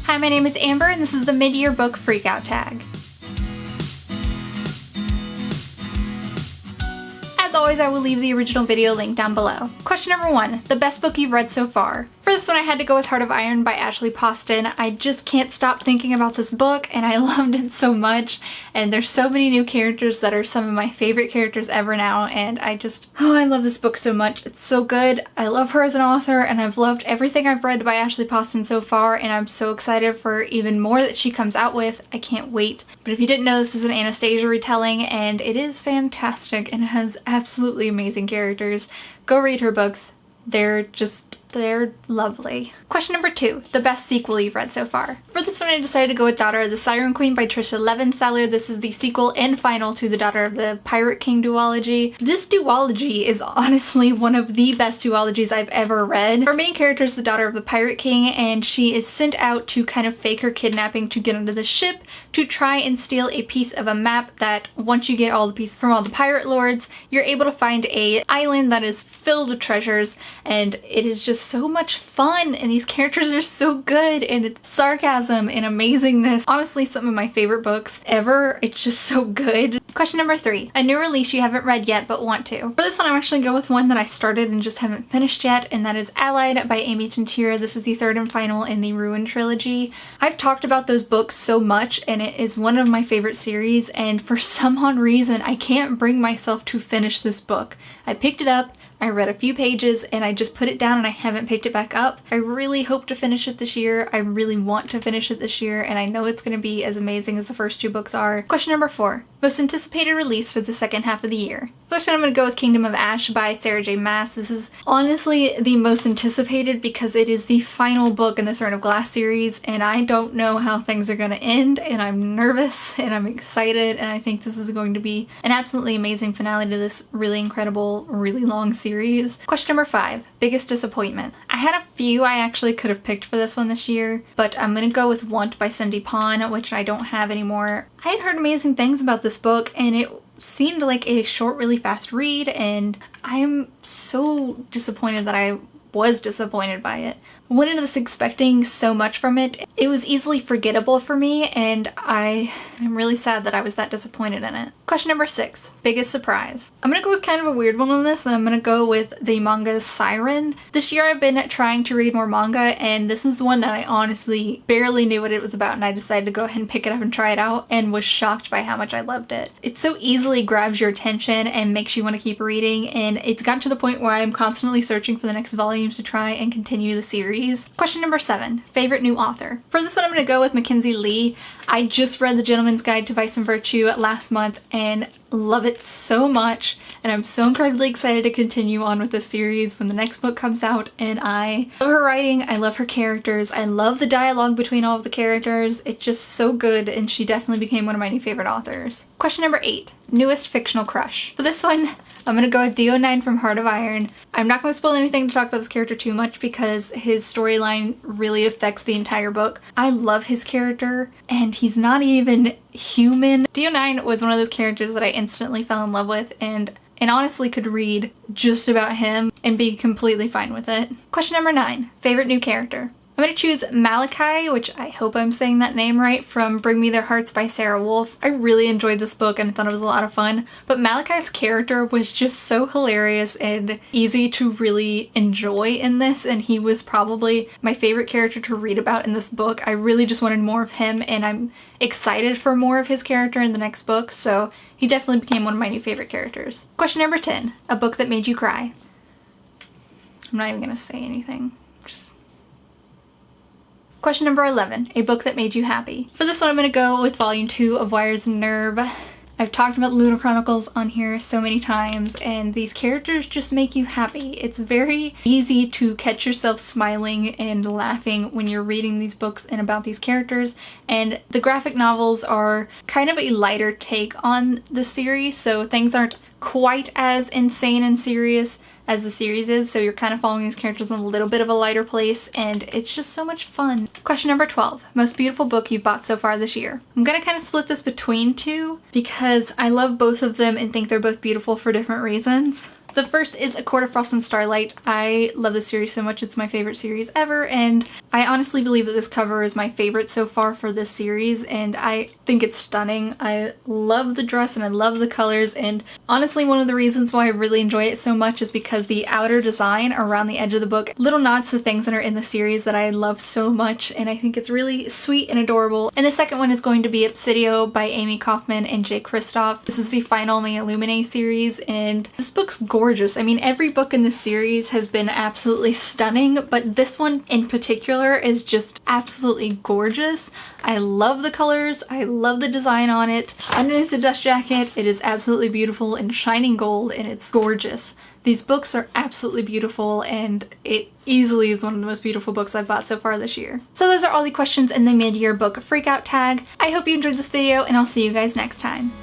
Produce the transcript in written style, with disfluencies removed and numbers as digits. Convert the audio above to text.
Hi, my name is Amber and this is the mid-year book freakout tag. As always, I will leave the original video link down below. Question number 1, the best book you've read so far. For this one I had to go with Heart of Iron by Ashley Poston. I just can't stop thinking about this book and I loved it so much, and there's so many new characters that are some of my favorite characters ever now, and I love this book so much. It's so good. I love her as an author and I've loved everything I've read by Ashley Poston so far, and I'm so excited for even more that she comes out with. I can't wait. But if you didn't know, this is an Anastasia retelling and it is fantastic and has absolutely amazing characters. Go read her books. They're lovely. Question number 2, the best sequel you've read so far. For this one I decided to go with Daughter of the Siren Queen by Trisha Levenseller. This is the sequel and final to the Daughter of the Pirate King duology. This duology is honestly one of the best duologies I've ever read. Our main character is the daughter of the Pirate King and she is sent out to kind of fake her kidnapping to get onto the ship to try and steal a piece of a map that once you get all the pieces from all the pirate lords, you're able to find a island that is filled with treasures, and it is just so much fun and these characters are so good and it's sarcasm and amazingness. Honestly, some of my favorite books ever. It's just so good. Question number 3, a new release you haven't read yet but want to. For this one I'm actually going to go with one that I started and just haven't finished yet, and that is Allied by Amy Tintier. This is the third and final in the Ruin trilogy. I've talked about those books so much and it is one of my favorite series, and for some odd reason I can't bring myself to finish this book. I picked it up, I read a few pages and I just put it down and I haven't picked it back up. I really hope to finish it this year. I really want to finish it this year and I know it's going to be as amazing as the first 2 books are. Question number 4, most anticipated release for the second half of the year. First one I'm going to go with Kingdom of Ash by Sarah J Maas. This is honestly the most anticipated because it is the final book in the Throne of Glass series and I don't know how things are going to end, and I'm nervous and I'm excited, and I think this is going to be an absolutely amazing finale to this really incredible, really long series. Question number 5, biggest disappointment. I had a few I actually could have picked for this one this year, but I'm going to go with Want by Cindy Pon, which I don't have anymore. I had heard amazing things about this book and it seemed like a short, really fast read, and I am so disappointed that I was disappointed by it. I went into this expecting so much from it. It was easily forgettable for me and I am really sad that I was that disappointed in it. Question number 6, biggest surprise. I'm gonna go with kind of a weird one on this, and I'm gonna go with the manga Siren. This year I've been trying to read more manga and this was the one that I honestly barely knew what it was about, and I decided to go ahead and pick it up and try it out and was shocked by how much I loved it. It so easily grabs your attention and makes you want to keep reading, and it's gotten to the point where I'm constantly searching for the next volumes to try and continue the series. Question number 7, favorite new author. For this one I'm going to go with Mackenzie Lee. I just read The Gentleman's Guide to Vice and Virtue last month and love it so much, and I'm so incredibly excited to continue on with this series when the next book comes out. And I love her writing, I love her characters, I love the dialogue between all of the characters. It's just so good and she definitely became one of my new favorite authors. Question number 8, newest fictional crush. For this one I'm gonna go with DO9 from Heart of Iron. I'm not gonna spoil anything to talk about this character too much because his storyline really affects the entire book. I love his character and he's not even human. DO9 was one of those characters that I instantly fell in love with and honestly could read just about him and be completely fine with it. Question number 9, favorite new character. I'm going to choose Malachi, which I hope I'm saying that name right, from Bring Me Their Hearts by Sarah Wolf. I really enjoyed this book and I thought it was a lot of fun, but Malachi's character was just so hilarious and easy to really enjoy in this, and he was probably my favorite character to read about in this book. I really just wanted more of him and I'm excited for more of his character in the next book, so he definitely became one of my new favorite characters. Question number 10, a book that made you cry. I'm not even going to say anything. Question number 11, a book that made you happy. For this one I'm going to go with volume 2 of Wires and Nerve. I've talked about Luna Chronicles on here so many times and these characters just make you happy. It's very easy to catch yourself smiling and laughing when you're reading these books and about these characters, and the graphic novels are kind of a lighter take on the series, so things aren't quite as insane and serious as the series is, so you're kind of following these characters in a little bit of a lighter place, and it's just so much fun. Question number 12, most beautiful book you've bought so far this year. I'm gonna kind of split this between 2 because I love both of them and think they're both beautiful for different reasons. The first is A Court of Frost and Starlight. I love this series so much. It's my favorite series ever, and I honestly believe that this cover is my favorite so far for this series, and I think it's stunning. I love the dress and I love the colors, and honestly one of the reasons why I really enjoy it so much is because the outer design around the edge of the book, little nods to things that are in the series that I love so much, and I think it's really sweet and adorable. And the second one is going to be Obsidio by Amy Kaufman and Jay Kristoff. This is the final in the Illuminae series, and this book's gorgeous. I mean, every book in this series has been absolutely stunning, but this one in particular is just absolutely gorgeous. I love the colors, I love the design on it. Underneath the dust jacket, it is absolutely beautiful in shining gold, and it's gorgeous. These books are absolutely beautiful, and it easily is one of the most beautiful books I've bought so far this year. So those are all the questions in the mid-year book freakout tag. I hope you enjoyed this video, and I'll see you guys next time.